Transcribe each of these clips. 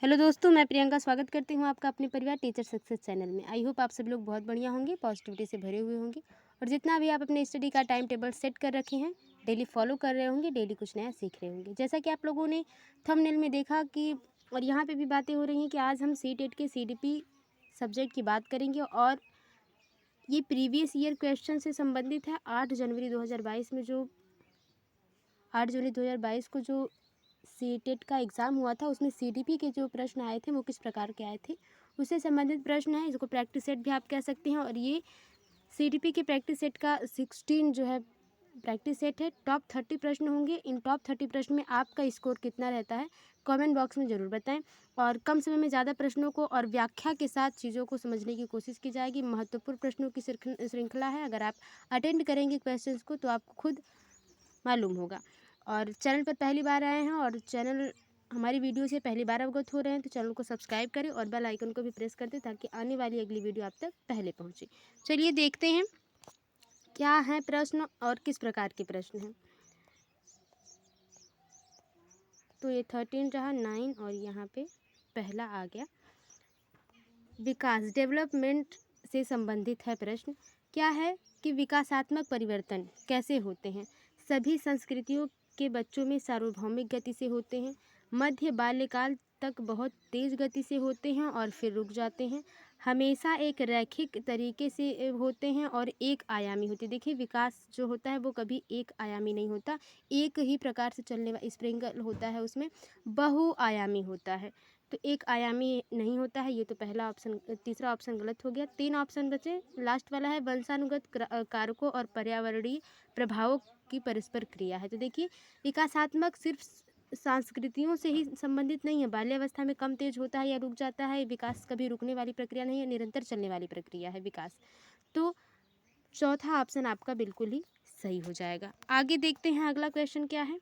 Hello दोस्तों, मैं प्रियंका स्वागत करती हूँ आपका अपने परिवार टीचर सक्सेस चैनल में। आई होप आप सब लोग बहुत बढ़िया होंगे, पॉजिटिविटी से भरे हुए होंगे और जितना भी आप अपने स्टडी का टाइम टेबल सेट कर रखे हैं, डेली फॉलो कर रहे होंगे, डेली कुछ नया सीख रहे होंगे। जैसा कि आप लोगों ने थंबनेल में देखा कि और यहाँ पे भी बातें हो रही हैं कि आज हम सी-टेट के सीडीपी सब्जेक्ट की बात करेंगे और ये प्रीवियस ईयर क्वेश्चन से संबंधित है। 8 जनवरी 2022 को जो सी-टेट का एग्ज़ाम हुआ था उसमें सीडीपी के जो प्रश्न आए थे वो किस प्रकार के आए थे उससे संबंधित प्रश्न है। इसको प्रैक्टिस सेट भी आप कह सकते हैं और ये सीडीपी के प्रैक्टिस सेट का 16 जो है प्रैक्टिस सेट है। टॉप 30 प्रश्न होंगे। इन टॉप 30 प्रश्न में आपका स्कोर कितना रहता है कमेंट बॉक्स में ज़रूर बताएं और कम समय में ज़्यादा प्रश्नों को और व्याख्या के साथ चीज़ों को समझने की कोशिश की जाएगी। महत्वपूर्ण प्रश्नों की श्रृंखला है। अगर आप अटेंड करेंगे क्वेश्चंस को तो आपको खुद मालूम होगा। और चैनल पर पहली बार आए हैं और चैनल हमारी वीडियो से पहली बार अवगत हो रहे हैं तो चैनल को सब्सक्राइब करें और बेल आइकन को भी प्रेस कर दें ताकि आने वाली अगली वीडियो आप तक पहले पहुंचे। चलिए देखते हैं क्या है प्रश्न और किस प्रकार के प्रश्न हैं। तो ये 13 रहा, 9 और यहाँ पे पहला आ गया। विकास डेवलपमेंट से संबंधित है प्रश्न। क्या है कि विकासात्मक परिवर्तन कैसे होते हैं। सभी संस्कृतियों के बच्चों में सार्वभौमिक गति से होते हैं। मध्य बाल्यकाल तक बहुत तेज गति से होते हैं और फिर रुक जाते हैं। हमेशा एक रैखिक तरीके से होते हैं और एक आयामी होते हैं। देखिए विकास जो होता है वो कभी एक आयामी नहीं होता, एक ही प्रकार से चलने वाला स्प्रिंगल होता है, उसमें बहुआयामी होता है। तो एक आयामी नहीं होता है। ये तो पहला ऑप्शन, तीसरा ऑप्शन गलत हो गया। 3 ऑप्शन बचे। लास्ट वाला है वंशानुगत कारकों और पर्यावरणीय प्रभावों की परस्पर क्रिया है। तो देखिए विकासात्मक सिर्फ संस्कृतियों से ही संबंधित नहीं है। बाल्यावस्था में कम तेज होता है या रुक जाता है। विकास कभी रुकने वाली प्रक्रिया नहीं है, निरंतर चलने वाली प्रक्रिया है विकास। तो चौथा ऑप्शन आपका बिल्कुल ही सही हो जाएगा। आगे देखते हैं अगला क्वेश्चन क्या है।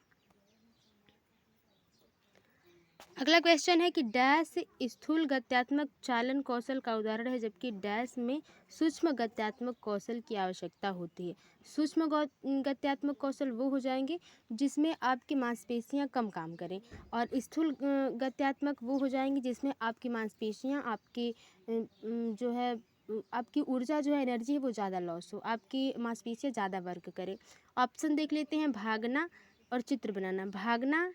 अगला क्वेश्चन है कि डैश स्थूल गत्यात्मक चालन कौशल का उदाहरण है जबकि डैश में सूक्ष्म गत्यात्मक कौशल की आवश्यकता होती है। सूक्ष्म गत्यात्मक कौशल वो हो जाएंगे जिसमें आपकी मांसपेशियां कम काम करें और स्थूल गत्यात्मक वो हो जाएंगी जिसमें आपकी मांसपेशियां आपकी जो है आपकी ऊर्जा जो है एनर्जी है वो ज़्यादा लॉस हो, आपकी मांसपेशियां ज़्यादा वर्क करें। ऑप्शन देख लेते हैं। भागना और चित्र बनाना। भागना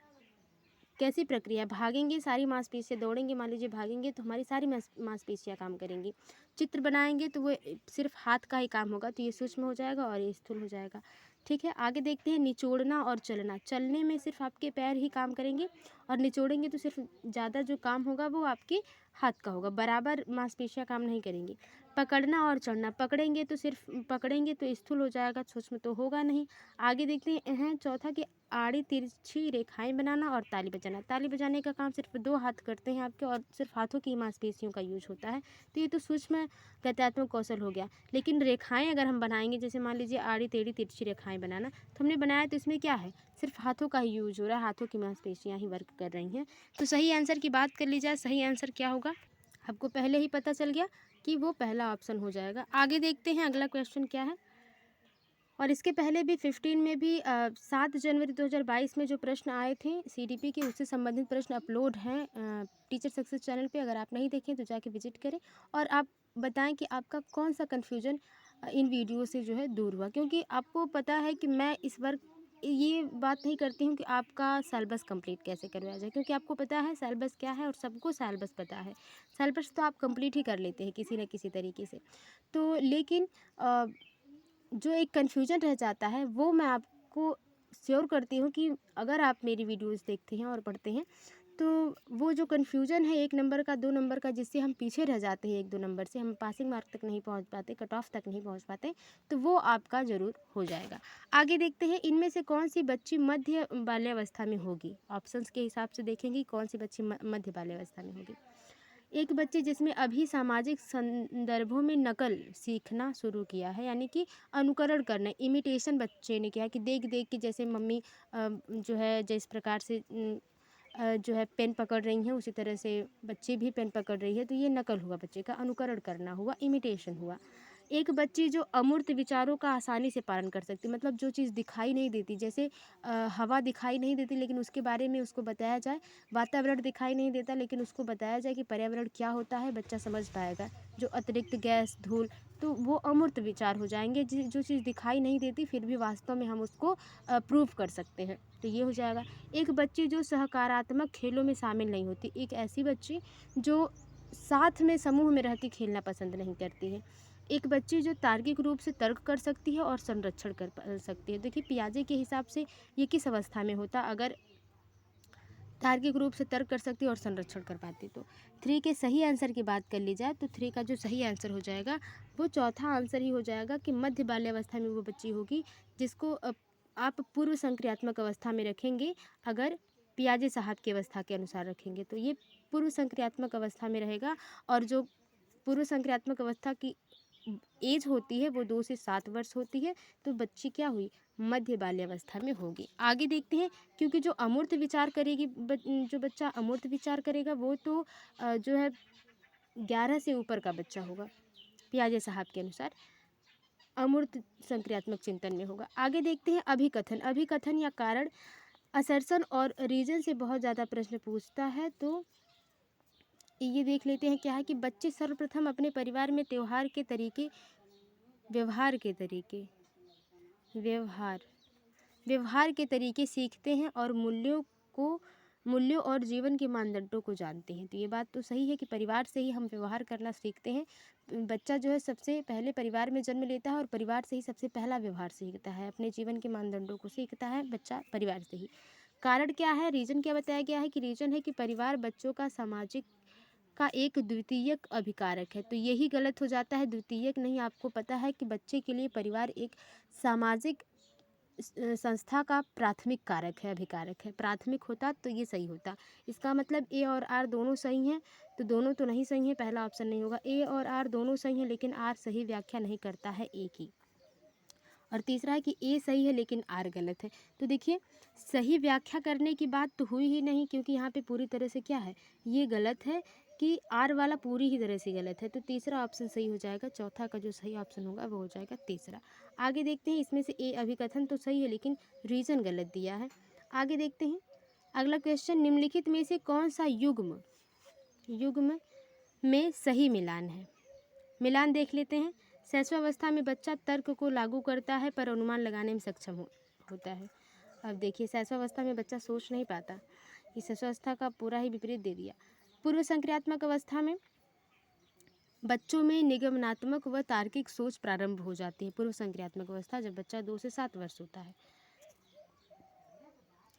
कैसी प्रक्रिया, भागेंगे सारी मांसपेशियाँ दौड़ेंगे, मान लीजिए भागेंगे तो हमारी सारी मांसपेशियाँ काम करेंगी। चित्र बनाएंगे तो वो सिर्फ हाथ का ही काम होगा, तो ये सूक्ष्म हो जाएगा और ये स्थूल हो जाएगा। ठीक है, आगे देखते हैं निचोड़ना और चलना। चलने में सिर्फ आपके पैर ही काम करेंगे और निचोड़ेंगे तो सिर्फ ज़्यादा जो काम होगा वो आपके हाथ का होगा, बराबर मांसपेशियाँ काम नहीं करेंगी। पकड़ना और चढ़ना। पकड़ेंगे तो सिर्फ पकड़ेंगे तो स्थूल हो जाएगा, सूक्ष्म तो होगा नहीं। आगे देखते हैं चौथा कि आड़ी तिरछी रेखाएं बनाना और ताली बजाना। ताली बजाने का काम सिर्फ 2 हाथ करते हैं आपके और सिर्फ हाथों की मांसपेशियों का यूज होता है, तो ये तो सूक्ष्म गत्यात्मक कौशल हो गया। लेकिन रेखाएं अगर हम बनाएंगे, जैसे मान लीजिए आड़ी टेढ़ी तिरछी रेखाएं बनाना, तो हमने बनाया तो इसमें क्या है, सिर्फ हाथों का ही यूज हो रहा है, हाथों की मांसपेशियाँ ही वर्क कर रही हैं। तो सही आंसर की बात कर ली जाए, सही आंसर क्या होगा आपको पहले ही पता चल गया कि वो पहला ऑप्शन हो जाएगा। आगे देखते हैं अगला क्वेश्चन क्या है। और इसके पहले भी 15 में भी 7 जनवरी 2022 में जो प्रश्न आए थे सीडीपी के, उससे संबंधित प्रश्न अपलोड हैं टीचर सक्सेस चैनल पे। अगर आप नहीं देखें तो जाके विजिट करें और आप बताएं कि आपका कौन सा कन्फ्यूजन इन वीडियो से जो है दूर हुआ। क्योंकि आपको पता है कि मैं इस बार ये बात नहीं करती हूँ कि आपका सिलेबस कंप्लीट कैसे करवाया जाए, क्योंकि आपको पता है सिलेबस क्या है और सबको सिलेबस पता है। सिलेबस तो आप कंप्लीट ही कर लेते हैं किसी न किसी तरीके से। तो लेकिन जो एक कन्फ्यूजन रह जाता है वो मैं आपको श्योर करती हूँ कि अगर आप मेरी वीडियोस देखते हैं और पढ़ते हैं तो वो जो कन्फ्यूजन है 1 नंबर का 2 नंबर का, जिससे हम पीछे रह जाते हैं 1-2 नंबर से, हम पासिंग मार्क तक नहीं पहुँच पाते, कट ऑफ तक नहीं पहुँच पाते, तो वो आपका ज़रूर हो जाएगा। आगे देखते हैं इनमें से कौन सी बच्ची मध्य बाल्यावस्था में होगी। ऑप्शंस के हिसाब से देखेंगे कौन सी बच्ची मध्य बाल्यावस्था में होगी। एक बच्चे जिसमें अभी सामाजिक संदर्भों में नकल सीखना शुरू किया है, यानी कि अनुकरण करना, इमिटेशन बच्चे ने किया कि देख देख के, जैसे मम्मी जो है जिस प्रकार से जो है पेन पकड़ रही हैं उसी तरह से बच्चे भी पेन पकड़ रही है, तो ये नकल हुआ, बच्चे का अनुकरण करना हुआ, इमिटेशन हुआ। एक बच्ची जो अमूर्त विचारों का आसानी से पालन कर सकती है, मतलब जो चीज़ दिखाई नहीं देती, जैसे हवा दिखाई नहीं देती लेकिन उसके बारे में उसको बताया जाए, वातावरण दिखाई नहीं देता लेकिन उसको बताया जाए कि पर्यावरण क्या होता है, बच्चा समझ पाएगा। जो अतिरिक्त गैस, धूल, तो वो अमूर्त विचार हो जाएंगे। जो चीज़ दिखाई नहीं देती फिर भी वास्तव में हम उसको प्रूव कर सकते हैं, तो ये हो जाएगा। एक बच्ची जो सहकारात्मक खेलों में शामिल नहीं होती, एक ऐसी बच्ची जो साथ में समूह में रहती खेलना पसंद नहीं करती है। एक बच्ची जो तार्किक रूप से तर्क कर सकती है और संरक्षण कर सकती है। देखिए पियाजे के हिसाब से ये किस अवस्था में होता, अगर तार्किक रूप से तर्क कर सकती है और संरक्षण कर पाती, तो 3 के सही आंसर की बात कर ली जाए तो 3 का जो सही आंसर हो जाएगा वो चौथा आंसर ही हो जाएगा कि मध्य बाल्यावस्था में वो बच्ची होगी जिसको आप पूर्व संक्रियात्मक अवस्था में रखेंगे। अगर पियाजे साहब की अवस्था के अनुसार रखेंगे तो ये पूर्व संक्रियात्मक अवस्था में रहेगा। और जो पूर्व संक्रियात्मक अवस्था की एज होती है वो 2 से 7 वर्ष होती है, तो बच्ची क्या हुई, मध्य बाल्यावस्था में होगी। आगे देखते हैं, क्योंकि जो अमूर्त विचार करेगी जो बच्चा अमूर्त विचार करेगा वो तो जो है 11 से ऊपर का बच्चा होगा पियाजे साहब के अनुसार, अमूर्त संक्रियात्मक चिंतन में होगा। आगे देखते हैं अभिकथन। अभिकथन या कारण असर्शन और रीजन से बहुत ज़्यादा प्रश्न पूछता है, तो ये देख लेते हैं क्या है कि बच्चे सर्वप्रथम अपने परिवार में व्यवहार के तरीके व्यवहार के तरीके सीखते हैं और मूल्यों और जीवन के मानदंडों को जानते हैं। तो ये बात तो सही है कि परिवार से ही हम व्यवहार करना सीखते हैं। बच्चा जो है सबसे पहले परिवार में जन्म लेता है और परिवार से ही सबसे पहला व्यवहार सीखता है, अपने जीवन के मानदंडों को सीखता है बच्चा परिवार से ही। कारण क्या है, रीजन क्या बताया गया है कि रीजन है कि परिवार बच्चों का सामाजिक का एक द्वितीयक अभिकारक है, तो यही गलत हो जाता है, द्वितीयक नहीं। आपको पता है कि बच्चे के लिए परिवार एक सामाजिक संस्था का प्राथमिक कारक है, अभिकारक है। प्राथमिक होता तो ये सही होता। इसका मतलब ए और आर दोनों सही हैं, तो दोनों तो नहीं सही है, पहला ऑप्शन नहीं होगा। ए और आर दोनों सही हैं लेकिन आर सही व्याख्या नहीं करता है ए की। और तीसरा है कि ए सही है लेकिन आर गलत है। तो देखिए सही व्याख्या करने की बात तो हुई ही नहीं, क्योंकि यहाँ पे पूरी तरह से क्या है, ये गलत है कि आर वाला पूरी ही तरह से गलत है, तो तीसरा ऑप्शन सही हो जाएगा। चौथा का जो सही ऑप्शन होगा वो हो जाएगा तीसरा। आगे देखते हैं, इसमें से ए अभिकथन तो सही है लेकिन रीजन गलत दिया है। आगे देखते हैं अगला क्वेश्चन, निम्नलिखित में से कौन सा युग्म में सही मिलान है। मिलान देख लेते हैं। शैशवावस्था में बच्चा तर्क को लागू करता है पर अनुमान लगाने में सक्षम होता है। अब देखिए शैशवावस्था में बच्चा सोच नहीं पाता, ये शैशवावस्था का पूरा ही विपरीत दे दिया। पूर्व संक्रियात्मक अवस्था में बच्चों में निगमनात्मक व तार्किक सोच प्रारंभ हो जाती है। पूर्व संक्रियात्मक अवस्था जब बच्चा 2 से 7 वर्ष होता है।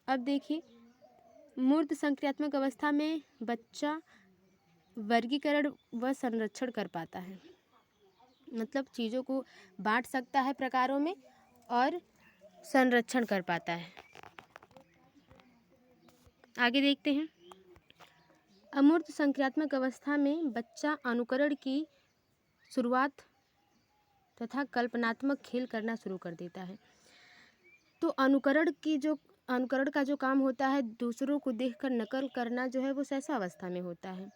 अब देखिए मूर्त संक्रियात्मक अवस्था में बच्चा वर्गीकरण व संरक्षण कर पाता है, मतलब चीज़ों को बांट सकता है प्रकारों में और संरक्षण कर पाता है। आगे देखते हैं, अमूर्त संक्रियात्मक अवस्था में बच्चा अनुकरण की शुरुआत तथा कल्पनात्मक खेल करना शुरू कर देता है। तो अनुकरण का जो काम होता है, दूसरों को देखकर नकल करना जो है वो शैशवावस्था में होता है।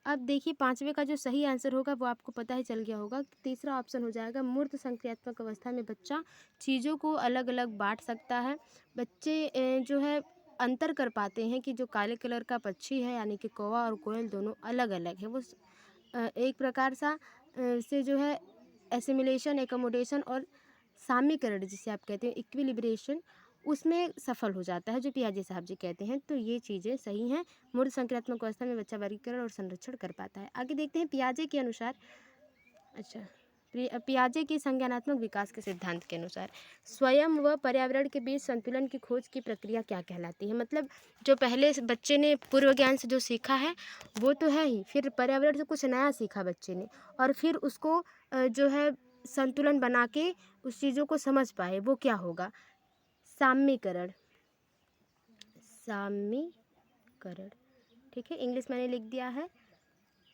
अब देखिए 5वें का जो सही आंसर होगा वो आपको पता ही चल गया होगा, तीसरा ऑप्शन हो जाएगा। मूर्त संक्रियात्मक अवस्था में बच्चा चीज़ों को अलग अलग बांट सकता है। बच्चे जो है अंतर कर पाते हैं कि जो काले कलर का पक्षी है यानी कि कौवा और कोयल दोनों अलग अलग है, वो एक प्रकार से जो है एसिमिलेशन, एकोमोडेशन और साम्यकरण जिसे आप कहते हैं इक्विलिब्रेशन, उसमें सफल हो जाता है, जो पियाजे साहब जी कहते हैं। तो ये चीज़ें सही हैं। मूर्त संक्रियात्मक अवस्था में बच्चा वर्गीकरण और संरक्षण कर पाता है। आगे देखते हैं पियाजे के अनुसार, पियाजे के संज्ञानात्मक विकास के सिद्धांत के अनुसार स्वयं व पर्यावरण के बीच संतुलन की खोज की प्रक्रिया क्या कहलाती है। मतलब जो पहले बच्चे ने पूर्व ज्ञान से जो सीखा है वो तो है ही, फिर पर्यावरण से कुछ नया सीखा बच्चे ने और फिर उसको जो है संतुलन बना के उस चीज़ों को समझ पाए, वो क्या होगा, साम्यीकरण। ठीक है, इंग्लिश मैंने लिख दिया है।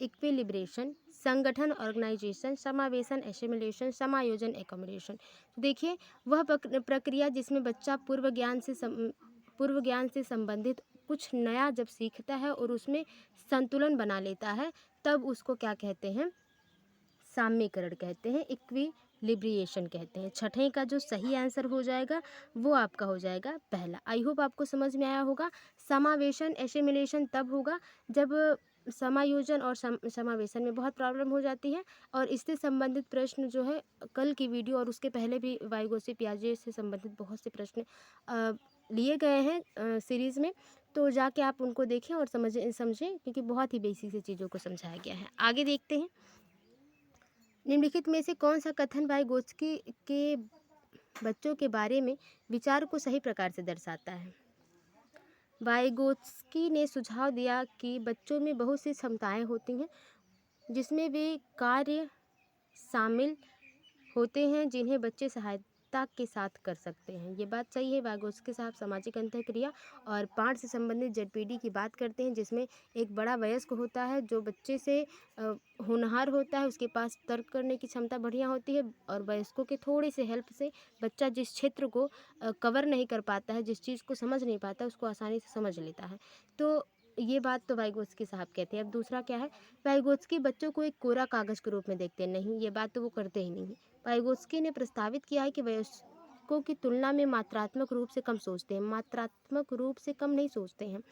इक्विलिब्रेशन, संगठन ऑर्गेनाइजेशन, समावेशन एसिमिलेशन, समायोजन एकोमोडेशन। देखिए वह प्रक्रिया जिसमें बच्चा पूर्व ज्ञान से संबंधित कुछ नया जब सीखता है और उसमें संतुलन बना लेता है, तब उसको क्या कहते हैं, साम्यीकरण कहते हैं, इक्विलिब्रिएशन कहते हैं। छठे का जो सही आंसर हो जाएगा वो आपका हो जाएगा पहला। आई होप आपको समझ में आया होगा। समावेशन एसिमिलेशन तब होगा जब समायोजन और समावेशन में बहुत प्रॉब्लम हो जाती है। और इससे संबंधित प्रश्न जो है कल की वीडियो और उसके पहले भी वाइगोत्स्की पियाजे से संबंधित बहुत से प्रश्न लिए गए हैं सीरीज़ में, तो जाके आप उनको देखें और समझें क्योंकि बहुत ही बेसिक से चीज़ों को समझाया गया है। आगे देखते हैं, निम्नलिखित में से कौन सा कथन वाइगोत्स्की के बच्चों के बारे में विचार को सही प्रकार से दर्शाता है। वाइगोत्स्की ने सुझाव दिया कि बच्चों में बहुत सी क्षमताएं होती हैं जिसमें वे कार्य शामिल होते हैं जिन्हें बच्चे सहायता के साथ कर सकते हैं। ये बात सही है। वाइगोत्स्की साहब सामाजिक अंतःक्रिया और पाठ से संबंधित जेडपीडी की बात करते हैं जिसमें एक बड़ा वयस्क होता है जो बच्चे से होनहार होता है, उसके पास तर्क करने की क्षमता बढ़िया होती है और वयस्कों के थोड़े से हेल्प से बच्चा जिस क्षेत्र को कवर नहीं कर पाता है, जिस चीज़ को समझ नहीं पाता, उसको आसानी से समझ लेता है। तो ये बात तो वाइगोत्स्की साहब कहते हैं। अब दूसरा क्या है, वाइगोत्स्की बच्चों को एक कोरा कागज़ के रूप में देखते हैं। नहीं, ये बात तो वो करते ही नहीं है। वाइगोत्स्की ने प्रस्तावित किया है कि वयस्कों की तुलना में मात्रात्मक रूप से कम सोचते हैं। मात्रात्मक रूप से कम नहीं सोचते हैं।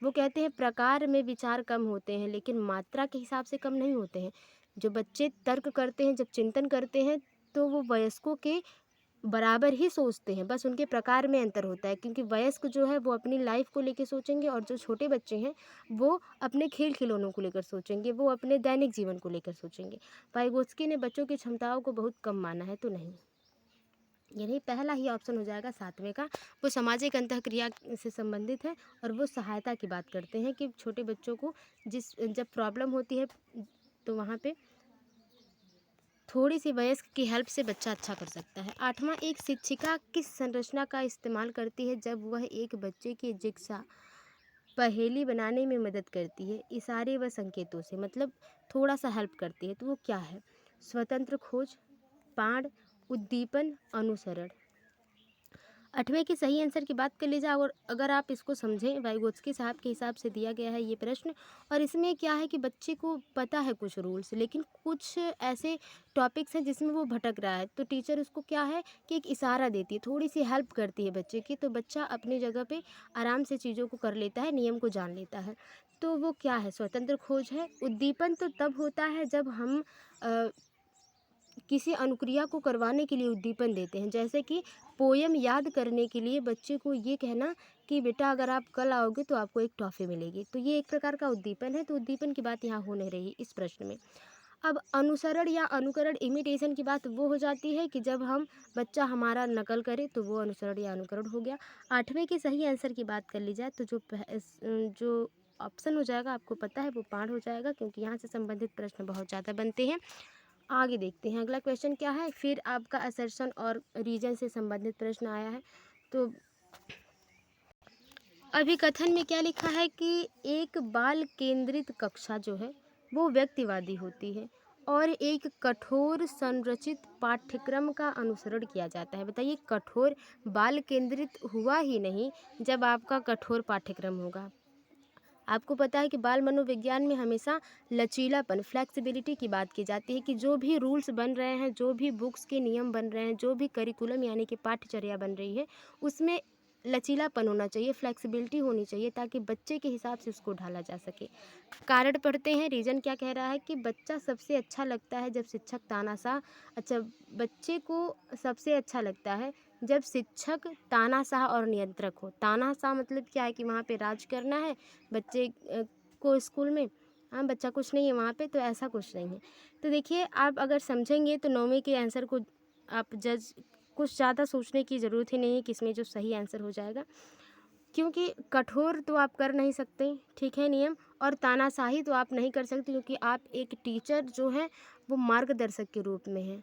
वो कहते हैं प्रकार में विचार कम होते हैं लेकिन मात्रा के हिसाब से कम नहीं होते हैं। जो बच्चे तर्क करते हैं, जब चिंतन करते हैं, तो वो वयस्कों के बराबर ही सोचते हैं, बस उनके प्रकार में अंतर होता है। क्योंकि वयस्क जो है वो अपनी लाइफ को लेकर सोचेंगे और जो छोटे बच्चे हैं वो अपने खेल खिलौनों को लेकर सोचेंगे, वो अपने दैनिक जीवन को लेकर सोचेंगे। वाइगोत्स्की ने बच्चों की क्षमताओं को बहुत कम माना है, तो नहीं, यानी पहला ही ऑप्शन हो जाएगा सातवें का। वो सामाजिक अंतःक्रिया से संबंधित है और वो सहायता की बात करते हैं कि छोटे बच्चों को जब प्रॉब्लम होती है तो वहाँ पे थोड़ी सी वयस्क की हेल्प से बच्चा अच्छा कर सकता है। आठवां, एक शिक्षिका किस संरचना का इस्तेमाल करती है जब वह एक बच्चे की जिज्ञासा पहेली बनाने में मदद करती है, इशारे व संकेतों से, मतलब थोड़ा सा हेल्प करती है, तो वो क्या है? स्वतंत्र खोज, पाठ, उद्दीपन, अनुसरण। आठवें के सही आंसर की बात कर ली जाए और अगर आप इसको समझें, वाइगोत्स्की साहब के हिसाब से दिया गया है ये प्रश्न। और इसमें क्या है कि बच्चे को पता है कुछ रूल्स, लेकिन कुछ ऐसे टॉपिक्स हैं जिसमें वो भटक रहा है, तो टीचर उसको क्या है कि एक इशारा देती है, थोड़ी सी हेल्प करती है बच्चे की, तो बच्चा अपनी जगह पे आराम से चीज़ों को कर लेता है, नियम को जान लेता है। तो वो क्या है? स्वतंत्र खोज है। उद्दीपन तो तब होता है जब हम किसी अनुक्रिया को करवाने के लिए उद्दीपन देते हैं, जैसे कि पोयम याद करने के लिए बच्चे को ये कहना कि बेटा अगर आप कल आओगे तो आपको एक टॉफ़ी मिलेगी, तो ये एक प्रकार का उद्दीपन है। तो उद्दीपन की बात यहाँ हो नहीं रही इस प्रश्न में। अब अनुसरण या अनुकरण, इमिटेशन की बात वो हो जाती है कि जब हम बच्चा हमारा नकल करे, तो वो अनुसरण या अनुकरण हो गया। आठवें के सही आंसर की बात कर ली जाए तो जो ऑप्शन हो जाएगा आपको पता है, वो पाठ हो जाएगा, क्योंकि यहाँ से संबंधित प्रश्न बहुत ज़्यादा बनते हैं। आगे देखते हैं अगला क्वेश्चन क्या है। फिर आपका असर्शन और रीजन से संबंधित प्रश्न आया है। तो अभी कथन में क्या लिखा है कि एक बाल केंद्रित कक्षा जो है वो व्यक्तिवादी होती है और एक कठोर संरचित पाठ्यक्रम का अनुसरण किया जाता है। बताइए, कठोर बाल केंद्रित हुआ ही नहीं जब आपका कठोर पाठ्यक्रम होगा। आपको पता है कि बाल मनोविज्ञान में हमेशा लचीलापन, फ्लेक्सिबिलिटी की बात की जाती है कि जो भी रूल्स बन रहे हैं, जो भी बुक्स के नियम बन रहे हैं, जो भी करिकुलम यानी कि पाठ्यचर्या बन रही है, उसमें लचीलापन होना चाहिए, फ्लेक्सिबिलिटी होनी चाहिए, ताकि बच्चे के हिसाब से उसको ढाला जा सके। कारण पढ़ते हैं, रीजन क्या कह रहा है कि बच्चा सबसे अच्छा लगता है जब शिक्षक तानाशाह, अच्छा, बच्चे को सबसे अच्छा लगता है जब शिक्षक तानाशाह और नियंत्रक हो। तानाशाह मतलब क्या है कि वहाँ पे राज करना है बच्चे को स्कूल में, हाँ बच्चा कुछ नहीं है वहाँ पे, तो ऐसा कुछ नहीं है। तो देखिए, आप अगर समझेंगे तो नौवीं के आंसर को आप जज, कुछ ज़्यादा सोचने की ज़रूरत ही नहीं है कि इसमें जो सही आंसर हो जाएगा, क्योंकि कठोर तो आप कर नहीं सकते, ठीक है, नियम, और तानाशाही तो आप नहीं कर सकते क्योंकि आप एक टीचर जो है वो मार्गदर्शक के रूप में है।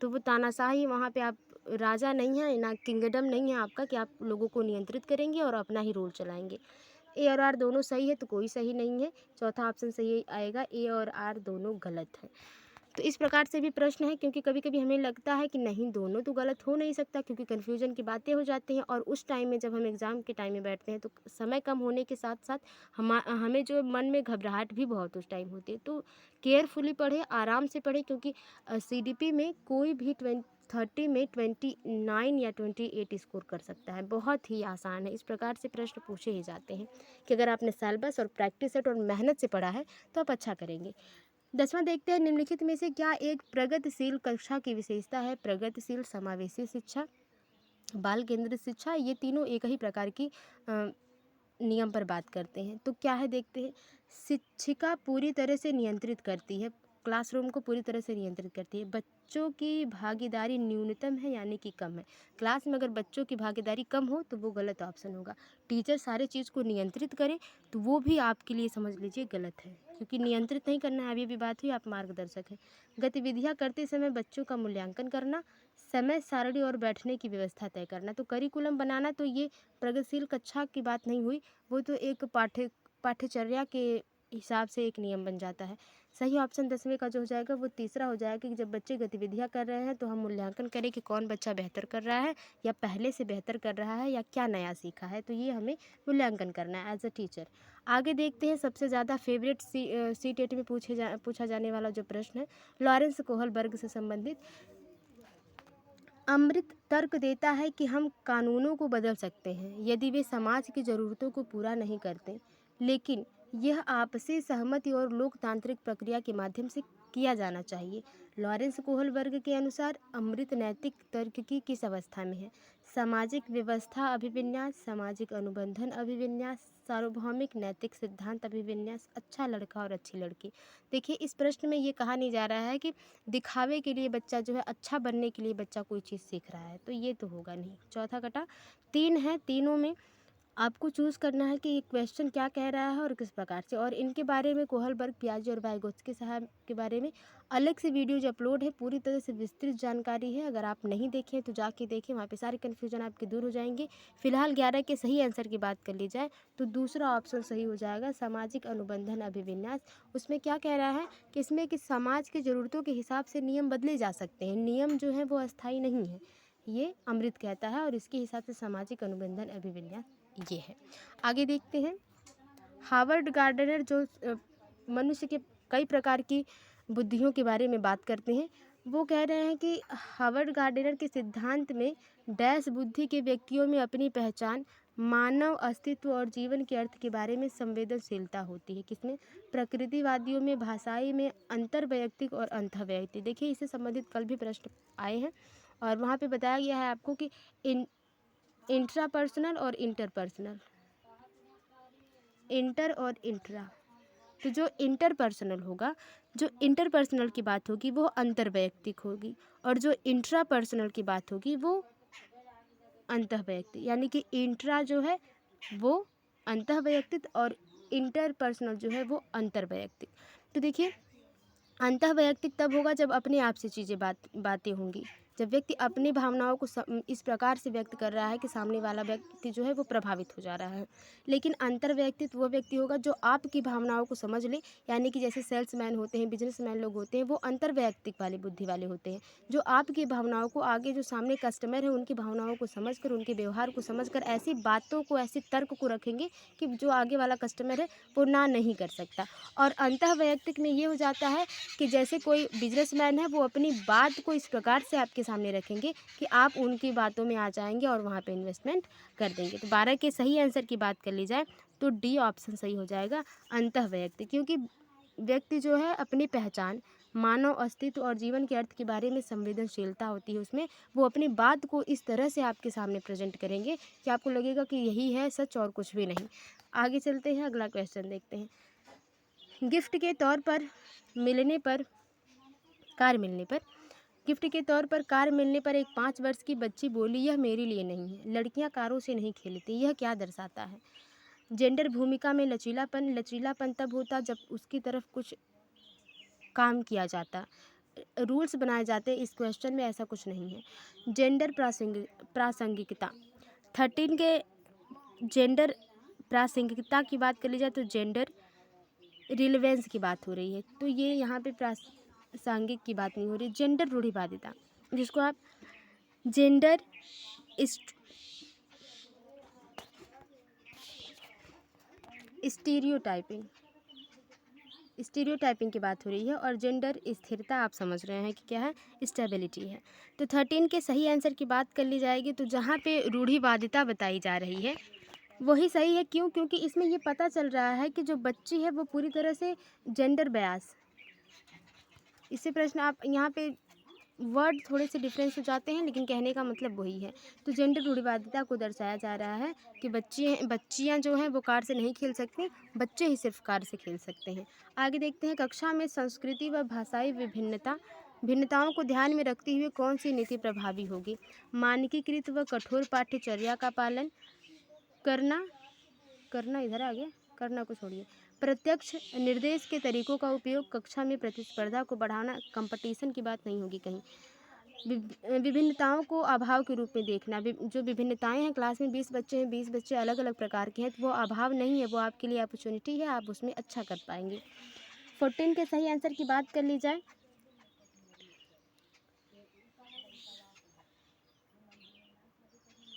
तो वो तानाशाही, वहाँ पे आप राजा नहीं है, ना किंगडम नहीं है आपका कि आप लोगों को नियंत्रित करेंगे और अपना ही रोल चलाएंगे। ए और आर दोनों सही है तो कोई सही नहीं है। चौथा ऑप्शन सही आएगा, ए और आर दोनों गलत है। तो इस प्रकार से भी प्रश्न है, क्योंकि कभी कभी हमें लगता है कि नहीं दोनों तो गलत हो नहीं सकता, क्योंकि कन्फ्यूजन की बातें हो जाती हैं। और उस टाइम में जब हम एग्ज़ाम के टाइम में बैठते हैं तो समय कम होने के साथ साथ हमें जो मन में घबराहट भी बहुत उस टाइम होती है। तो केयरफुली पढ़े, आराम से पढ़े, क्योंकि CDP में कोई भी 30 में 29 या 28 स्कोर कर सकता है। बहुत ही आसान है, इस प्रकार से प्रश्न पूछे ही जाते हैं कि अगर आपने सिलेबस और प्रैक्टिस सेट और मेहनत से पढ़ा है तो आप अच्छा करेंगे। 10वां देखते हैं, निम्नलिखित में से क्या एक प्रगतिशील कक्षा की विशेषता है? प्रगतिशील, समावेशी शिक्षा, बाल केंद्रित शिक्षा, ये तीनों एक ही प्रकार की नियम पर बात करते हैं। तो क्या है देखते हैं। शिक्षिका पूरी तरह से नियंत्रित करती है, क्लासरूम को पूरी तरह से नियंत्रित करती है। बच्चों की भागीदारी न्यूनतम है यानी कि कम है। क्लास में अगर बच्चों की भागीदारी कम हो तो वो गलत ऑप्शन होगा। टीचर सारे चीज़ को नियंत्रित करे तो वो भी आपके लिए समझ लीजिए गलत है, क्योंकि नियंत्रित नहीं करना है। अभी भी बात हुई, आप मार्गदर्शक हैं। गतिविधियाँ करते समय बच्चों का मूल्यांकन करना, समय सारणी और बैठने की व्यवस्था तय करना। तो करिकुलम बनाना तो ये प्रगतिशील कक्षा की बात नहीं हुई, वो तो एक पाठ्यचर्या के हिसाब से एक नियम बन जाता है। सही ऑप्शन 10वें का जो हो जाएगा वो तीसरा हो जाएगा कि जब बच्चे गतिविधियां कर रहे हैं तो हम मूल्यांकन करें कि कौन बच्चा बेहतर कर रहा है या पहले से बेहतर कर रहा है या क्या नया सीखा है। तो ये हमें मूल्यांकन करना है एज अ टीचर। आगे देखते हैं सबसे ज़्यादा फेवरेट CTET में पूछा जाने वाला जो प्रश्न है, लॉरेंस कोहलबर्ग से संबंधित। अमृत तर्क देता है कि हम कानूनों को बदल सकते हैं यदि वे समाज की ज़रूरतों को पूरा नहीं करते, लेकिन यह आपसी सहमति और लोकतांत्रिक प्रक्रिया के माध्यम से किया जाना चाहिए। लॉरेंस कोहलबर्ग के अनुसार अमृत नैतिक तर्क की किस अवस्था में है? सामाजिक व्यवस्था अभिविन्यास, सामाजिक अनुबंधन अभिविन्यास, सार्वभौमिक नैतिक सिद्धांत अभिविन्यास, अच्छा लड़का और अच्छी लड़की। देखिए इस प्रश्न में ये कहा नहीं जा रहा है कि दिखावे के लिए बच्चा जो है, अच्छा बनने के लिए बच्चा कोई चीज़ सीख रहा है, तो ये तो होगा नहीं। चौथा कटा 3 है, तीनों में आपको चूज़ करना है कि ये क्वेश्चन क्या कह रहा है और किस प्रकार से। और इनके बारे में कोहलबर्ग, पियाजे और वाइगोत्स्की साहब के बारे में अलग से वीडियो जो अपलोड है, पूरी तरह से विस्तृत जानकारी है। अगर आप नहीं देखें तो जाके देखें, वहाँ पे सारे कन्फ्यूजन आपके दूर हो जाएंगे। फिलहाल 11 के सही आंसर की बात कर ली जाए तो दूसरा ऑप्शन सही हो जाएगा, सामाजिक अनुबंधन अभिविन्यास। उसमें क्या कह रहा है कि इसमें कि समाज की ज़रूरतों के हिसाब से नियम बदले जा सकते हैं, नियम जो है वो अस्थायी नहीं है, ये अमृत कहता है। और इसके हिसाब से सामाजिक अनुबंधन अभिविन्यास ये है। आगे देखते हैं, हार्वर्ड गार्डनर जो मनुष्य के कई प्रकार की बुद्धियों के बारे में बात करते हैं, वो कह रहे हैं कि हार्वर्ड गार्डनर के सिद्धांत में डैश बुद्धि के व्यक्तियों में अपनी पहचान, मानव अस्तित्व और जीवन के अर्थ के बारे में संवेदनशीलता होती है। किसमें? प्रकृतिवादियों में, भाषाई में, अंतर्वैयक्तिक और अंतर्वैयक्तिक। देखिए इससे संबंधित कल भी प्रश्न आए हैं और वहाँ पे बताया गया है आपको कि इंट्रापर्सनल और इंटरपर्सनल, इंटर और इंट्रा। तो जो इंटरपर्सनल होगा, जो इंटरपर्सनल की बात होगी वो अंतर्वैयक्तिक होगी, और जो इंट्रापर्सनल की बात होगी वो अंतःवैयक्तिक। यानी कि इंट्रा जो है वो अंतःवैयक्तिक और इंटरपर्सनल जो है वो अंतर्वैयक्तिक। तो देखिए अंतःवैयक्तिक तब होगा जब अपने आप से चीज़ें बातें होंगी, जब व्यक्ति अपनी भावनाओं को इस प्रकार से व्यक्त कर रहा है कि सामने वाला व्यक्ति जो है वो प्रभावित हो जा रहा है। लेकिन अंतर्वैयक्तिक वो व्यक्ति होगा जो आपकी भावनाओं को समझ ले, यानी कि जैसे सेल्समैन होते हैं, बिजनेसमैन लोग होते हैं, वो अंतर्वैयक्तिक वाली बुद्धि वाले होते हैं, जो आपकी भावनाओं को आगे जो सामने कस्टमर है उनकी भावनाओं को समझकर, उनके व्यवहार को समझकर ऐसी बातों को, ऐसे तर्क को रखेंगे कि जो आगे वाला कस्टमर है वो ना नहीं कर सकता। और अंतःवैयक्तिक में ये हो जाता है कि जैसे कोई बिजनेसमैन है वो अपनी बात को इस प्रकार से आपके सामने रखेंगे कि आप उनकी बातों में आ जाएंगे और वहाँ पे इन्वेस्टमेंट कर देंगे। तो 12 के सही आंसर की बात कर ली जाए तो डी ऑप्शन सही हो जाएगा, अंतःवैयक्तिक। क्योंकि व्यक्ति जो है अपनी पहचान, मानव अस्तित्व और जीवन के अर्थ के बारे में संवेदनशीलता होती है उसमें, वो अपनी बात को इस तरह से आपके सामने प्रेजेंट करेंगे कि आपको लगेगा कि यही है सच और कुछ भी नहीं। आगे चलते हैं, अगला क्वेश्चन देखते हैं। गिफ्ट के तौर पर मिलने पर कार मिलने पर गिफ्ट के तौर पर कार मिलने पर एक 5 वर्ष की बच्ची बोली, यह मेरे लिए नहीं है, लड़कियां कारों से नहीं खेलती। यह क्या दर्शाता है? जेंडर भूमिका में लचीलापन। लचीलापन तब होता जब उसकी तरफ कुछ काम किया जाता, रूल्स बनाए जाते। इस क्वेश्चन में ऐसा कुछ नहीं है। जेंडर प्रासंगिकता 13 के जेंडर प्रासंगिकता की बात कर ली जाए तो जेंडर रिलेवेंस की बात हो रही है, तो ये यहाँ पे सांघिक की बात नहीं हो रही, जेंडर रूढ़िवादिता, जिसको आप जेंडर स्टीरियोटाइपिंग की बात हो रही है, और जेंडर स्थिरता आप समझ रहे हैं कि क्या है, स्टेबिलिटी है। तो 13 के सही आंसर की बात कर ली जाएगी तो जहाँ पे रूढ़िवादिता बताई जा रही है वही सही है। क्यों? क्योंकि इसमें ये पता चल रहा है कि जो बच्ची है वो पूरी तरह से जेंडर बयास, इससे प्रश्न आप यहाँ पे वर्ड थोड़े से डिफरेंस हो जाते हैं लेकिन कहने का मतलब वही है। तो जेंडर रूढ़िवादिता को दर्शाया जा रहा है कि बच्चियाँ जो हैं वो कार से नहीं खेल सकती, बच्चे ही सिर्फ कार से खेल सकते हैं। आगे देखते हैं, कक्षा में संस्कृति व भाषाई भिन्नताओं को ध्यान में रखते हुए कौन सी नीति प्रभावी होगी? मानकीकृत व कठोर पाठ्यचर्या का पालन करना इधर आ गया, करना को छोड़िए। प्रत्यक्ष निर्देश के तरीकों का उपयोग, कक्षा में प्रतिस्पर्धा को बढ़ाना, कंपटीशन की बात नहीं होगी कहीं। विभिन्नताओं को अभाव के रूप में देखना, जो विभिन्नताएं हैं, क्लास में 20 बच्चे हैं, 20 बच्चे अलग अलग प्रकार के हैं, तो वो अभाव नहीं है, वो आपके लिए अपॉर्चुनिटी है, आप उसमें अच्छा कर पाएंगे। 14 के सही आंसर की बात कर ली जाए,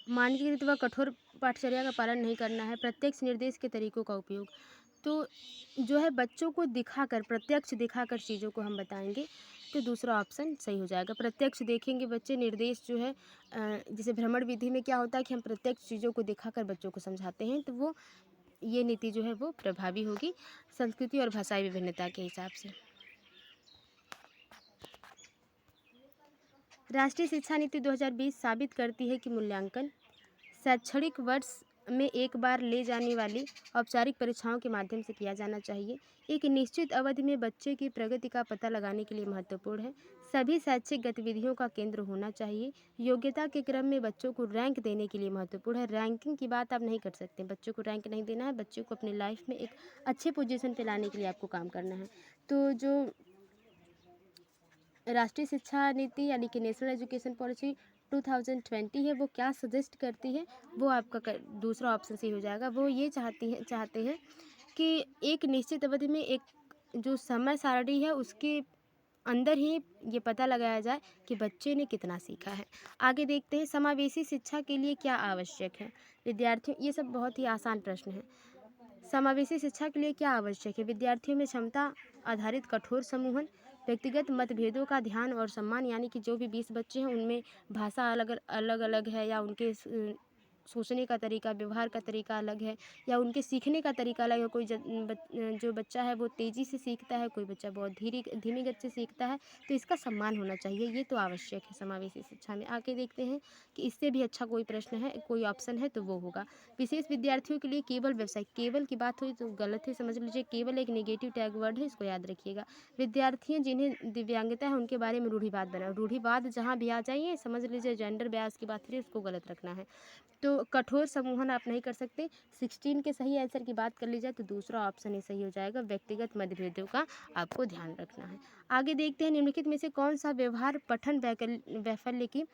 मानकीकृत व कठोर पाठचर्या का पालन नहीं करना है, प्रत्यक्ष निर्देश के तरीकों का उपयोग। तो जो है बच्चों को दिखाकर, प्रत्यक्ष दिखाकर चीज़ों को हम बताएंगे तो दूसरा ऑप्शन सही हो जाएगा। प्रत्यक्ष देखेंगे बच्चे, निर्देश जो है जैसे भ्रमण विधि में क्या होता है कि हम प्रत्यक्ष चीज़ों को दिखाकर बच्चों को समझाते हैं, तो वो ये नीति जो है वो प्रभावी होगी संस्कृति और भाषाई विभिन्नता के हिसाब से। राष्ट्रीय शिक्षा नीति 2020 साबित करती है कि मूल्यांकन शैक्षणिक वर्ष में एक बार ले जाने वाली औपचारिक परीक्षाओं के माध्यम से किया जाना चाहिए। एक निश्चित अवधि में बच्चे की प्रगति का पता लगाने के लिए महत्वपूर्ण है। सभी शैक्षिक गतिविधियों का केंद्र होना चाहिए। योग्यता के क्रम में बच्चों को रैंक देने के लिए महत्वपूर्ण है। रैंकिंग की बात आप नहीं कर सकते, बच्चों को रैंक नहीं देना है, बच्चों को अपनी लाइफ में एक अच्छे पोजीशन पे लाने के लिए आपको काम करना है। तो जो राष्ट्रीय शिक्षा नीति यानी कि नेशनल एजुकेशन पॉलिसी 2020 है, वो क्या सजेस्ट करती है, वो आपका दूसरा ऑप्शन सही हो जाएगा। वो ये चाहते हैं कि एक निश्चित अवधि में एक जो समय सारणी है उसके अंदर ही ये पता लगाया जाए कि बच्चे ने कितना सीखा है। आगे देखते हैं, समावेशी शिक्षा के लिए क्या आवश्यक है? विद्यार्थियों, ये सब बहुत ही आसान प्रश्न है। समावेशी शिक्षा के लिए क्या आवश्यक है? विद्यार्थियों में क्षमता आधारित कठोर समूहन, व्यक्तिगत मतभेदों का ध्यान और सम्मान, यानी कि जो भी 20 बच्चे हैं उनमें भाषा अलग अलग है, या उनके सोचने का तरीका, व्यवहार का तरीका अलग है, या उनके सीखने का तरीका अलग है। जो बच्चा है वो तेज़ी से सीखता है, कोई बच्चा बहुत धीमी गति से सीखता है, तो इसका सम्मान होना चाहिए। ये तो आवश्यक है समावेशी शिक्षा में। आगे देखते हैं कि इससे भी अच्छा कोई प्रश्न है, कोई ऑप्शन है तो वो होगा विशेष विद्यार्थियों के लिए केवल व्यवसाय। केवल की बात हुई तो गलत है, समझ लीजिए। केवल एक नेगेटिव टैग वर्ड है, इसको याद रखिएगा। विद्यार्थी जिन्हें दिव्यांगता है उनके बारे में रूढ़िवाद बना, रूढ़िवाद जहाँ भी आ जाइए समझ लीजिए जेंडर बयास की बात करिए, उसको गलत रखना है। तो कठोर समूहन आप नहीं कर सकते। 16 के सही आंसर की बात कर ली जाए तो दूसरा ऑप्शन ही सही हो जाएगा, व्यक्तिगत मतभेदों का आपको ध्यान रखना है। आगे देखते हैं, निम्नलिखित में से कौन सा व्यवहार पठन वैफल्य की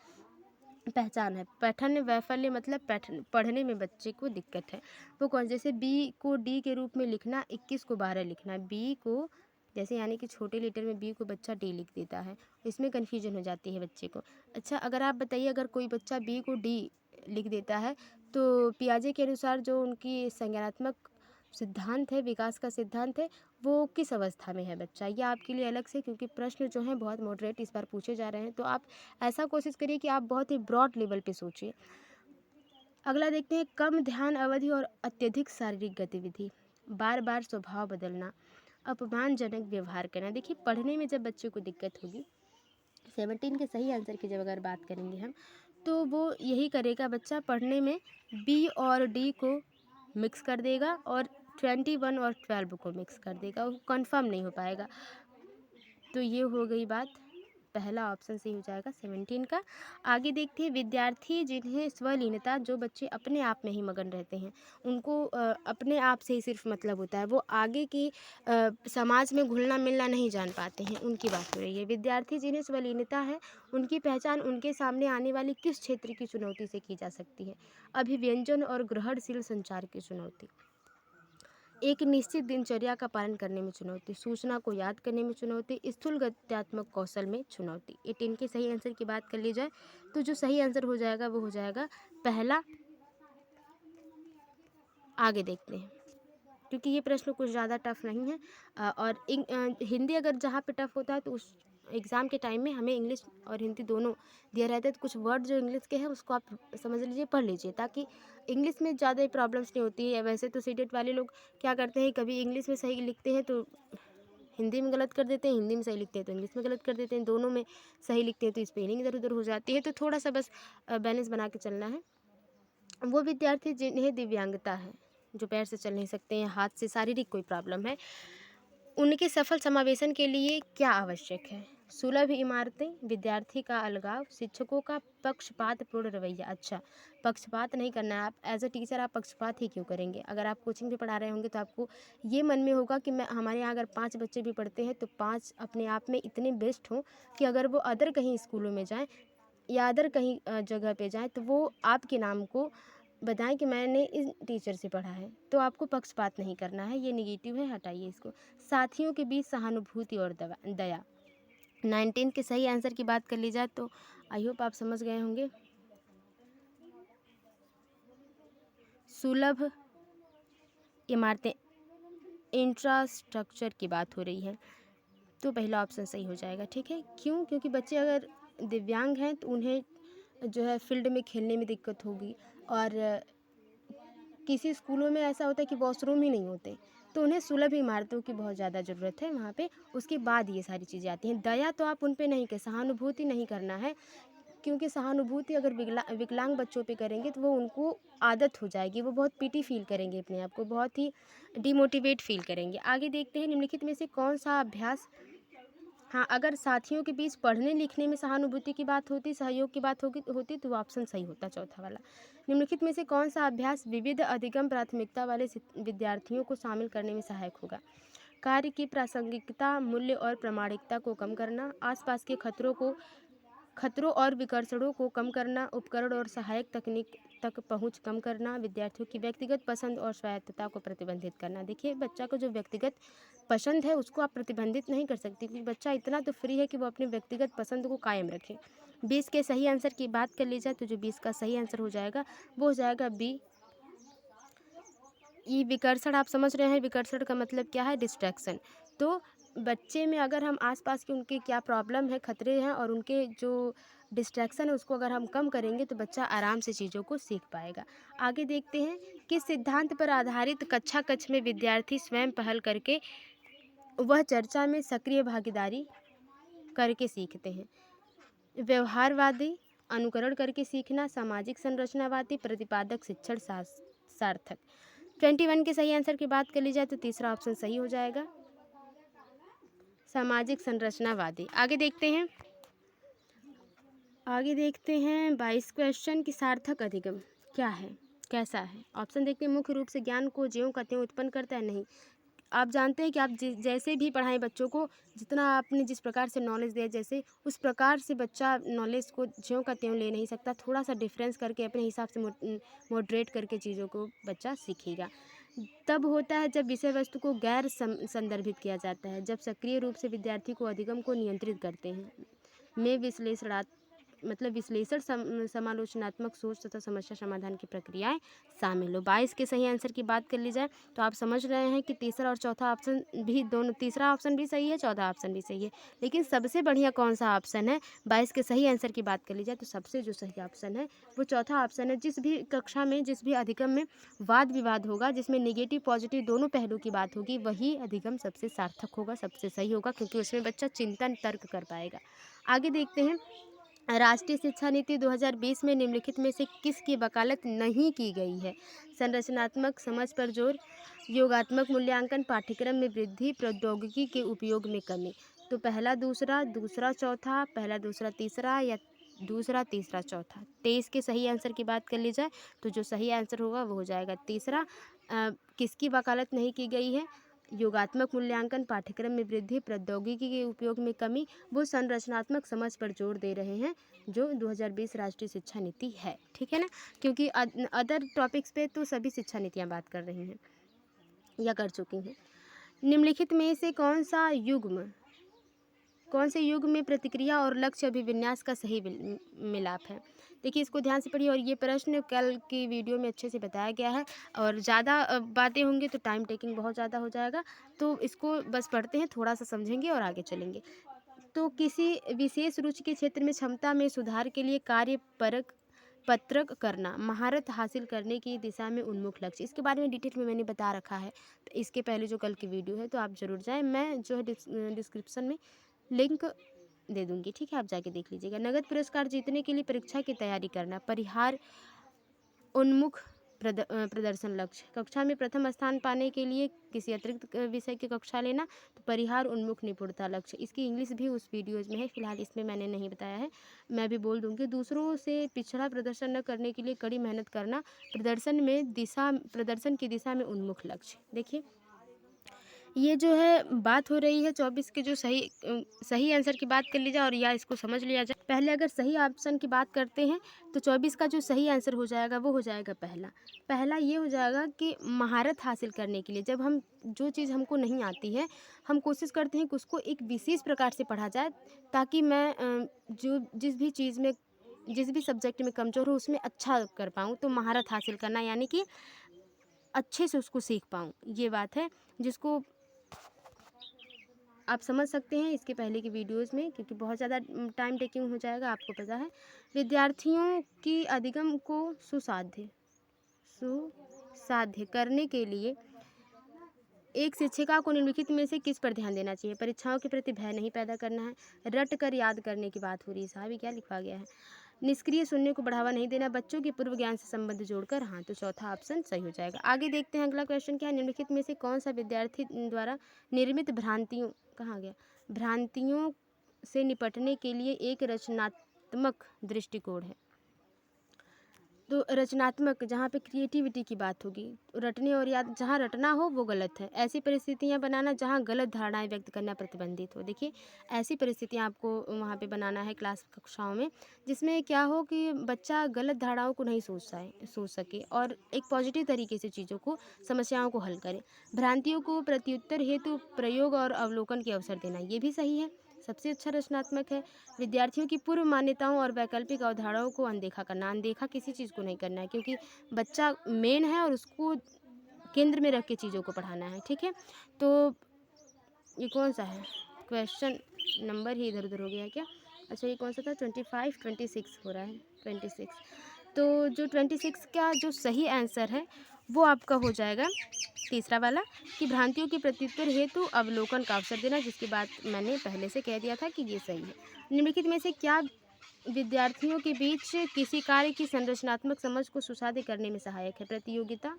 पहचान है? पठन वैफल्य मतलब पढ़ने में बच्चे को दिक्कत है, वो कौन? जैसे बी को डी के रूप में लिखना, 21 को 12 लिखना। बी को जैसे यानी कि छोटे लेटर में बी को बच्चा डी लिख देता है, इसमें कन्फ्यूजन हो जाती है बच्चे को। अच्छा, अगर आप बताइए, अगर कोई बच्चा बी को डी लिख देता है तो पियाजे के अनुसार जो उनकी संज्ञानात्मक सिद्धांत है, विकास का सिद्धांत है, वो किस अवस्था में है बच्चा? ये आपके लिए अलग से, क्योंकि प्रश्न जो हैं बहुत मॉडरेट इस बार पूछे जा रहे हैं, तो आप ऐसा कोशिश करिए कि आप बहुत ही ब्रॉड लेवल पे सोचिए। अगला देखते हैं, कम ध्यान अवधि और अत्यधिक शारीरिक गतिविधि, बार बार स्वभाव बदलना, अपमानजनक व्यवहार करना। देखिए, पढ़ने में जब बच्चे को दिक्कत होगी, 17 के सही आंसर की जब अगर बात करेंगे हम, तो वो यही करेगा, बच्चा पढ़ने में बी और डी को मिक्स कर देगा और 21 और 12 को मिक्स कर देगा, वो कन्फर्म नहीं हो पाएगा। तो ये हो गई बात, पहला ऑप्शन सही हो जाएगा 17 का। आगे देखते हैं, विद्यार्थी जिन्हें स्वलीनता, जो बच्चे अपने आप में ही मगन रहते हैं, उनको अपने आप से ही सिर्फ मतलब होता है, वो आगे की समाज में घुलना मिलना नहीं जान पाते हैं, उनकी बात हो रही है। विद्यार्थी जिन्हें स्वलीनता है, उनकी पहचान उनके सामने आने वाली किस क्षेत्र की चुनौती से की जा सकती है? अभिव्यंजन और ग्रहणशील संचार की चुनौती। एक निश्चित दिनचर्या का पालन करने में चुनौती, सूचना को याद करने में चुनौती, स्थूल गत्यात्मक कौशल में चुनौती। ये 10 के सही आंसर की बात कर ली जाए तो जो सही आंसर हो जाएगा वो हो जाएगा पहला। आगे देखते हैं, क्योंकि ये प्रश्न कुछ ज़्यादा टफ नहीं है। और हिंदी अगर जहाँ पे टफ होता है तो उस एग्ज़ाम के टाइम में हमें इंग्लिश और हिंदी दोनों दिया रहता है, तो कुछ वर्ड जो इंग्लिश के हैं उसको आप समझ लीजिए, पढ़ लीजिए, ताकि इंग्लिश में ज़्यादा प्रॉब्लम्स नहीं होती है। वैसे तो सीटेट वाले लोग क्या करते हैं, कभी इंग्लिश में सही लिखते हैं तो हिंदी में गलत कर देते हैं, हिंदी में सही लिखते हैं तो इंग्लिश में गलत कर देते हैं, दोनों में सही लिखते हैं तो स्पेलिंग इधर उधर हो जाती है। तो थोड़ा सा बस बैलेंस बना के चलना है। वो विद्यार्थी जिन्हें दिव्यांगता है, जो पैर से चल नहीं सकते हैं, हाथ से शारीरिक कोई प्रॉब्लम है, उनके सफल समावेशन के लिए क्या आवश्यक है? सुलभ इमारतें, विद्यार्थी का अलगाव, शिक्षकों का पक्षपातपूर्ण रवैया। अच्छा, पक्षपात नहीं करना है। आप एज अ टीचर आप पक्षपात ही क्यों करेंगे? अगर आप कोचिंग भी पढ़ा रहे होंगे तो आपको ये मन में होगा कि मैं, हमारे यहाँ अगर 5 बच्चे भी पढ़ते हैं तो 5 अपने आप में इतने बेस्ट हों कि अगर वो अदर कहीं स्कूलों में जाएँ या अदर कहीं जगह पे जाएँ तो वो आपके नाम को बताएं कि मैंने इस टीचर से पढ़ा है। तो आपको पक्षपात नहीं करना है, ये नेगेटिव है, हटाइए इसको। साथियों के बीच सहानुभूति और दया। 19 के सही आंसर की बात कर ली जाए तो आई होप आप समझ गए होंगे। सुलभ इमारतें, इंफ्रास्ट्रक्चर की बात हो रही है, तो पहला ऑप्शन सही हो जाएगा। ठीक है, क्यों? क्योंकि बच्चे अगर दिव्यांग हैं तो उन्हें जो है फील्ड में खेलने में दिक्कत होगी, और किसी स्कूलों में ऐसा होता है कि वॉशरूम ही नहीं होते, तो उन्हें सुलभ इमारतों की बहुत ज़्यादा ज़रूरत है वहाँ पे। उसके बाद ये सारी चीज़ें आती हैं। दया तो आप उन पे नहीं कर, सहानुभूति नहीं करना है, क्योंकि सहानुभूति अगर विकलांग बच्चों पे करेंगे तो वो उनको आदत हो जाएगी, वो बहुत पीटी फील करेंगे, अपने आप को बहुत ही डिमोटिवेट फील करेंगे। आगे देखते हैं, निम्नलिखित में से कौन सा अभ्यास, हाँ, अगर साथियों के बीच पढ़ने लिखने में सहानुभूति की बात होती, सहयोग की बात होती तो वो ऑप्शन सही होता, चौथा वाला। निम्नलिखित में से कौन सा अभ्यास विविध अधिगम प्राथमिकता वाले विद्यार्थियों को शामिल करने में सहायक होगा? कार्य की प्रासंगिकता, मूल्य और प्रामाणिकता को कम करना, आसपास के खतरों और विकर्षणों को कम करना, उपकरण और सहायक तकनीक तक पहुंच कम करना, विद्यार्थियों की व्यक्तिगत पसंद और स्वायत्तता को प्रतिबंधित करना। देखिए, बच्चा को जो व्यक्तिगत पसंद है उसको आप प्रतिबंधित नहीं कर सकती, क्योंकि बच्चा इतना तो फ्री है कि वो अपनी व्यक्तिगत पसंद को कायम रखे। 20 के सही आंसर की बात कर ली जाए तो जो 20 का सही आंसर हो जाएगा वो हो जाएगा बी, ये विकर्षण। आप समझ रहे हैं विकर्षण का मतलब क्या है? डिस्ट्रैक्शन। तो बच्चे में अगर हम आसपास के उनके क्या प्रॉब्लम है, खतरे हैं, और उनके जो डिस्ट्रैक्शन है उसको अगर हम कम करेंगे तो बच्चा आराम से चीज़ों को सीख पाएगा। आगे देखते हैं, किस सिद्धांत पर आधारित कक्षा कक्ष में विद्यार्थी स्वयं पहल करके वह चर्चा में सक्रिय भागीदारी करके सीखते हैं? व्यवहारवादी, अनुकरण करके सीखना, सामाजिक संरचनावादी, प्रतिपादक शिक्षण सार्थक। 21 के सही आंसर की बात कर ली जाए तो तीसरा ऑप्शन सही हो जाएगा, सामाजिक संरचनावादी। आगे देखते हैं 22 क्वेश्चन की सार्थक अधिगम क्या है, कैसा है? ऑप्शन देखते हैं, मुख्य रूप से ज्ञान को ज्यों का त्यों उत्पन्न करता है। नहीं, आप जानते हैं कि आप जैसे भी पढ़ाएं बच्चों को, जितना आपने जिस प्रकार से नॉलेज दिया, जैसे उस प्रकार से बच्चा नॉलेज को ज्यों का त्यों ले नहीं सकता, थोड़ा सा डिफरेंस करके अपने हिसाब से मॉडरेट करके चीज़ों को बच्चा सीखेगा। तब होता है जब विषय वस्तु को गैर संदर्भित किया जाता है, जब सक्रिय रूप से विद्यार्थी को अधिगम को नियंत्रित करते हैं में विश्लेषण, समालोचनात्मक सोच तथा समस्या समाधान की प्रक्रियाएं शामिल हो। 22 के सही आंसर की बात कर ली जाए तो आप समझ रहे हैं कि तीसरा और चौथा ऑप्शन भी, दोनों, तीसरा ऑप्शन भी सही है, चौथा ऑप्शन भी सही है, लेकिन सबसे बढ़िया कौन सा ऑप्शन है? 22 के सही आंसर की बात कर ली जाए तो सबसे जो सही ऑप्शन है वो चौथा ऑप्शन है। जिस भी कक्षा में, जिस भी अधिगम में वाद विवाद होगा, जिसमें नेगेटिव पॉजिटिव दोनों पहलू की बात होगी, वही अधिगम सबसे सार्थक होगा, सबसे सही होगा, क्योंकि उसमें बच्चा चिंतन तर्क कर पाएगा। आगे देखते हैं, राष्ट्रीय शिक्षा नीति 2020 में निम्नलिखित में से किसकी वकालत नहीं की गई है? संरचनात्मक समझ पर जोर, योगात्मक मूल्यांकन, पाठ्यक्रम में वृद्धि, प्रौद्योगिकी के उपयोग में कमी। तो पहला दूसरा, दूसरा चौथा, पहला दूसरा तीसरा, या दूसरा तीसरा चौथा। 23 के सही आंसर की बात कर ली जाए तो जो सही आंसर होगा वो हो जाएगा तीसरा। किसकी वकालत नहीं की गई है? योगात्मक मूल्यांकन, पाठ्यक्रम में वृद्धि, प्रौद्योगिकी के उपयोग में कमी, वो संरचनात्मक समझ पर जोर दे रहे हैं जो 2020 राष्ट्रीय शिक्षा नीति है। ठीक है ना, क्योंकि अदर टॉपिक्स पे तो सभी शिक्षा नीतियाँ बात कर रही हैं। या कर चुकी हैं। निम्नलिखित में से कौन से युग में प्रतिक्रिया और लक्ष्य अभिविन्यास का सही मिलाप है? देखिए, इसको ध्यान से पढ़िए और ये प्रश्न कल की वीडियो में अच्छे से बताया गया है, और ज़्यादा बातें होंगी तो टाइम टेकिंग बहुत ज़्यादा हो जाएगा, तो इसको बस पढ़ते हैं, थोड़ा सा समझेंगे और आगे चलेंगे। तो किसी विशेष रुचि के क्षेत्र में क्षमता में सुधार के लिए कार्य परक पत्रक करना, महारत हासिल करने की दिशा में उन्मुख लक्ष्य। इसके बारे में डिटेल में मैंने बता रखा है, तो इसके पहले जो कल की वीडियो है तो आप ज़रूर जाएं, मैं जो है डिस्क्रिप्शन में लिंक दे दूंगी, ठीक है, आप जाके देख लीजिएगा। नगद पुरस्कार जीतने के लिए परीक्षा की तैयारी करना, परिहार उन्मुख प्रदर्शन लक्ष्य। कक्षा में प्रथम स्थान पाने के लिए किसी अतिरिक्त विषय की कक्षा लेना, तो परिहार उन्मुख निपुणता लक्ष्य। इसकी इंग्लिश भी उस वीडियोज़ में है, फिलहाल इसमें मैंने नहीं बताया है, मैं भी बोल दूंगी। दूसरों से पिछड़ा प्रदर्शन न करने के लिए कड़ी मेहनत करना, प्रदर्शन की दिशा में उन्मुख लक्ष्य। देखिए, ये जो है बात हो रही है 24 के जो सही आंसर की बात कर ली जाए और या इसको समझ लिया जाए। पहले अगर सही ऑप्शन की बात करते हैं तो 24 का जो सही आंसर हो जाएगा वो हो जाएगा पहला ये हो जाएगा कि महारत हासिल करने के लिए जब हम जो चीज़ हमको नहीं आती है, हम कोशिश करते हैं कि उसको एक विशेष प्रकार से पढ़ा जाए, ताकि मैं जिस भी सब्जेक्ट में कमज़ोर हूँ उसमें अच्छा कर पाऊँ। तो महारत हासिल करना यानी कि अच्छे से उसको सीख पाऊँ, ये बात है जिसको आप समझ सकते हैं इसके पहले की वीडियोस में, क्योंकि बहुत ज़्यादा टाइम टेकिंग हो जाएगा, आपको पता है। विद्यार्थियों की अधिगम को सुसाध्य करने के लिए एक शिक्षिका को निम्नलिखित में से किस पर ध्यान देना चाहिए? परीक्षाओं के प्रति भय नहीं पैदा करना है, रट कर याद करने की बात हो रही है, साहब ये क्या लिखा गया है, निष्क्रिय सुनने को बढ़ावा नहीं देना, बच्चों के पूर्व ज्ञान से संबंध जोड़कर। हाँ, तो चौथा ऑप्शन सही हो जाएगा। आगे देखते हैं अगला क्वेश्चन क्या है। निम्नलिखित में से कौन सा विद्यार्थी द्वारा निर्मित भ्रांतियों से निपटने के लिए एक रचनात्मक दृष्टिकोण है? तो रचनात्मक, जहाँ पे क्रिएटिविटी की बात होगी, रटने और याद, जहाँ रटना हो वो गलत है। ऐसी परिस्थितियाँ बनाना जहाँ गलत धारणाएं व्यक्त करना प्रतिबंधित हो। देखिए, ऐसी परिस्थितियाँ आपको वहाँ पे बनाना है क्लास कक्षाओं में, जिसमें क्या हो कि बच्चा गलत धारणाओं को नहीं सोच सके और एक पॉजिटिव तरीके से चीज़ों को, समस्याओं को हल करे। भ्रांतियों को प्रत्युत्तर हेतु प्रयोग और अवलोकन के अवसर देना, ये भी सही है, सबसे अच्छा रचनात्मक है। विद्यार्थियों की पूर्व मान्यताओं और वैकल्पिक अवधारणाओं को अनदेखा करना, अनदेखा किसी चीज़ को नहीं करना है, क्योंकि बच्चा मेन है और उसको केंद्र में रख के चीज़ों को पढ़ाना है, ठीक है। तो ये कौन सा है क्वेश्चन, नंबर ही इधर उधर हो गया है क्या? अच्छा, ये कौन सा था? 25 26 हो रहा है, 26। तो जो 26 का जो सही आंसर है वो आपका हो जाएगा तीसरा वाला, कि भ्रांतियों के प्रत्युत्तर हेतु अवलोकन का अवसर देना, जिसकी बात मैंने पहले से कह दिया था कि ये सही है। निम्नलिखित में से क्या विद्यार्थियों के बीच किसी कार्य की संरचनात्मक समझ को सुसाध्य करने में सहायक है? प्रतियोगिता,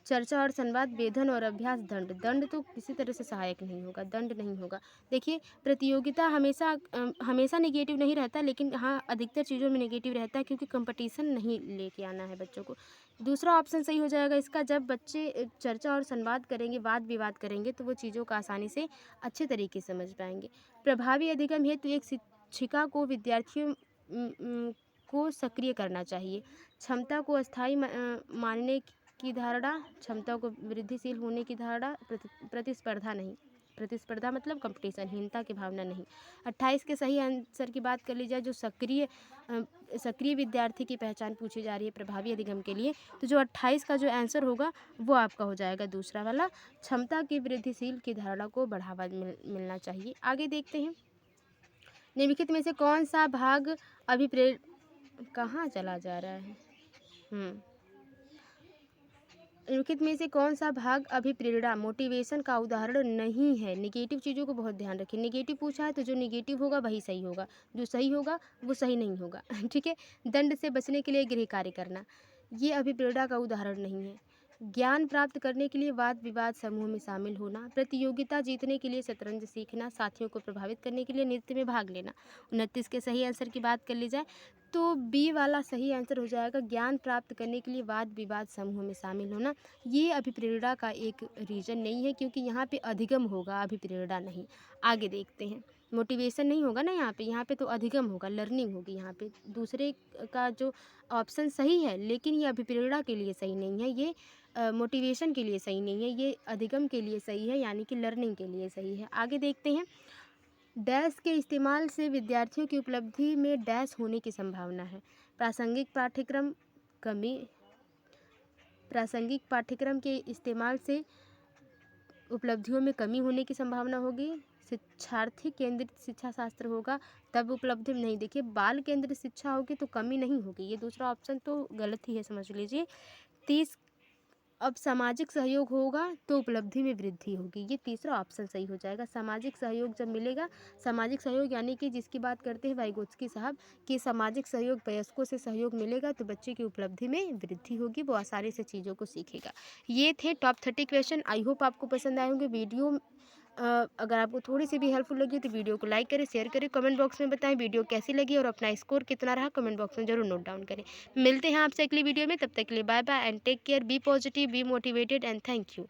चर्चा और संवाद, वेधन और अभ्यास, दंड तो किसी तरह से सहायक नहीं होगा, दंड नहीं होगा। देखिए, प्रतियोगिता हमेशा नेगेटिव नहीं रहता, लेकिन हाँ अधिकतर चीज़ों में नेगेटिव रहता है, क्योंकि कंपटीशन नहीं लेके आना है बच्चों को। दूसरा ऑप्शन सही हो जाएगा इसका, जब बच्चे चर्चा और संवाद करेंगे, वाद विवाद करेंगे, तो वो चीज़ों को आसानी से अच्छे तरीके से समझ पाएंगे। प्रभावी अधिगम हेतु एक शिक्षिका को विद्यार्थियों को सक्रिय करना चाहिए। क्षमता को अस्थायी मानने की धारणा, क्षमता को वृद्धिशील होने की धारणा, प्रतिस्पर्धा मतलब कंपटीशन, हीनता की भावना नहीं। 28 के सही आंसर की बात कर ली जाए, जो सक्रिय विद्यार्थी की पहचान पूछी जा रही है प्रभावी अधिगम के लिए, तो जो 28 का जो आंसर होगा वो आपका हो जाएगा दूसरा वाला, क्षमता की वृद्धिशील की धारणा को बढ़ावा मिलना चाहिए। आगे देखते हैं, निम्नलिखित में से कौन सा भाग कहाँ चला जा रहा है? निम्नलिखित में से कौन सा भाग अभिप्रेरणा, मोटिवेशन का उदाहरण नहीं है? नेगेटिव चीज़ों को बहुत ध्यान रखें, नेगेटिव पूछा है तो जो नेगेटिव होगा वही सही होगा, जो सही होगा वो सही नहीं होगा, ठीक है। दंड से बचने के लिए गृह कार्य करना, ये अभिप्रेरणा का उदाहरण नहीं है। ज्ञान प्राप्त करने के लिए वाद विवाद समूह में शामिल होना, प्रतियोगिता जीतने के लिए शतरंज सीखना, साथियों को प्रभावित करने के लिए नृत्य में भाग लेना। 29 के सही आंसर की बात कर ली जाए तो बी वाला सही आंसर हो जाएगा, ज्ञान प्राप्त करने के लिए वाद विवाद समूह में शामिल होना। ये अभिप्रेरणा का एक रीज़न नहीं है, क्योंकि यहाँ पे अधिगम होगा, अभिप्रेरणा नहीं। आगे देखते हैं, मोटिवेशन नहीं होगा ना यहाँ पे तो अधिगम होगा, लर्निंग होगी यहाँ पे। दूसरे का जो ऑप्शन सही है, लेकिन ये अभिप्रेरणा के लिए सही नहीं है, ये मोटिवेशन के लिए सही नहीं है, ये अधिगम के लिए सही है, यानी कि लर्निंग के लिए सही है। आगे देखते हैं, डैश के इस्तेमाल से विद्यार्थियों की उपलब्धि में डैश होने की संभावना है। प्रासंगिक पाठ्यक्रम कमी प्रासंगिक पाठ्यक्रम के इस्तेमाल से उपलब्धियों में कमी होने की संभावना होगी। शिक्षार्थी केंद्रित शिक्षा शास्त्र होगा तब उपलब्धि नहीं, देखिए बाल केंद्रित शिक्षा होगी तो कमी नहीं होगी, ये दूसरा ऑप्शन तो गलत ही है, समझ लीजिए। 30 अब सामाजिक सहयोग होगा तो उपलब्धि में वृद्धि होगी, ये तीसरा ऑप्शन सही हो जाएगा। सामाजिक सहयोग जब मिलेगा, सामाजिक सहयोग यानी कि जिसकी बात करते हैं वाइगोत्स्की साहब कि सामाजिक सहयोग, वयस्कों से सहयोग मिलेगा तो बच्चे की उपलब्धि में वृद्धि होगी, वो आसानी से चीज़ों को सीखेगा। ये थे टॉप 30 क्वेश्चन। आई होप आपको पसंद आए होंगे। वीडियो अगर आपको थोड़ी सी भी हेल्पफुल लगी तो वीडियो को लाइक करें, शेयर करें, कमेंट बॉक्स में बताएं वीडियो कैसी लगी और अपना स्कोर कितना रहा कमेंट बॉक्स में जरूर नोट डाउन करें। मिलते हैं आपसे अगली वीडियो में, तब तक के लिए bye bye and take care, be positive, be motivated and thank you.